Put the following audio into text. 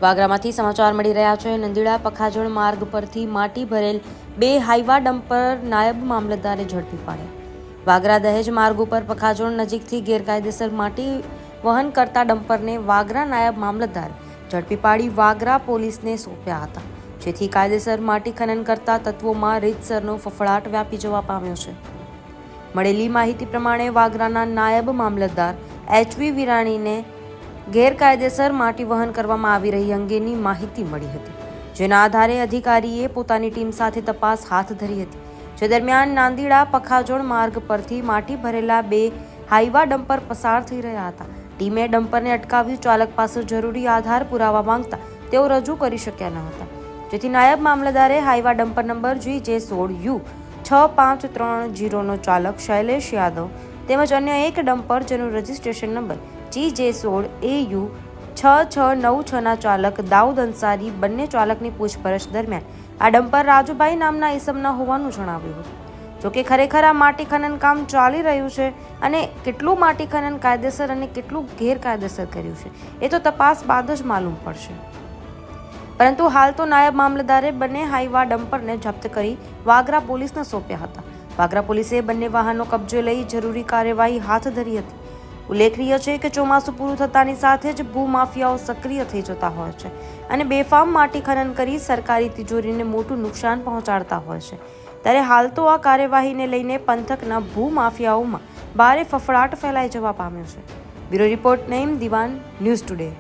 વાગરામાંથી સમાચાર મળી રહ્યા છે। નંદીડા પખાજણ માર્ગ પરથી માટી ભરેલ 2 હાઈવા ડમ્પર નાયબ મામલતદારે ઝડપી પાડ્યા। વાગરા દહેજ માર્ગ ઉપર પખાજણ નજીકથી ગેરકાયદેસર માટી વહન કરતા ડમ્પરને વાગરા નાયબ મામલતદારે ઝડપી પાડી વાગરા પોલીસને સોંપ્યા હતા, જેથી કાયદેસર માટી ખનન કરતા તત્વોમાં રીતસરનો ફફડાટ વ્યાપી જવા પામ્યો છે। મળેલી માહિતી પ્રમાણે વાગરાના નાયબ મામલતદાર એચ.વી. વિરાણીને ગેરકાયદેસર માટી વહન કરવામાં આવી રહી અંગેની માહિતી મળી હતી, જેના આધારે અધિકારીએ પોતાની ટીમ સાથે તપાસ હાથ ધરી હતી। જે દરમિયાન નાંદીડા પખાજણ માર્ગ પરથી માટી ભરેલા 2 હાઈવા ડમ્પર પસાર થઈ રહ્યા હતા। ટીમે ડમ્પરને અટકાવ્યું। ચાલક પાસે જરૂરી આધાર પુરાવા માંગતા તેઓ રજૂ કરી શક્યા ન હતા, જેથી નાયબ મામલતદારે હાઈવા ડમ્પર નંબર GJ16U 6530 નો ચાલક શૈલેષ યાદવ તેમજ અન્ય એક ડમ્પર જેનું રજિસ્ટ્રેશન નંબર GJ16AU 6696 ના ચાલક દાઉદ અંસારી બંને ચાલકની પૂછપરછ દરમિયાન આ ડમ્પર રાજુભાઈ નામના ઈસમના હોવાનું જણાવ્યું હતું। જોકે ખરેખર આ માટી ખનન કામ ચાલી રહ્યું છે અને કેટલું માટી ખનન કાયદેસર અને કેટલું ગેરકાયદેસર કર્યું છે એ તો તપાસ બાદ જ માલુમ પડશે। પરંતુ હાલ તો નાયબ મામલતદારે બંને હાઈવા ડમ્પરને જપ્ત કરી વાગરા પોલીસને સોંપ્યા હતા। વાગરા પોલીસે બંને વાહનો કબજે લઈ જરૂરી કાર્યવાહી હાથ ધરી હતી। ઉલ્લેખનીય છે કે ચોમાસું પૂરું થતાની સાથે જ ભૂમાફિયાઓ સક્રિય થઈ જતા હોય છે અને બેફામ માટી ખનન કરી સરકારી તિજોરીને મોટું નુકસાન પહોંચાડતા હોય છે। ત્યારે હાલ તો આ કાર્યવાહીને લઈને પંથકના ભૂમાફિયાઓમાં ભારે ફફડાટ ફેલાઈ જવા પામ્યો છે। બ્યુરો રિપોર્ટ નઈમ દિવાન, ન્યૂઝ ટુડે।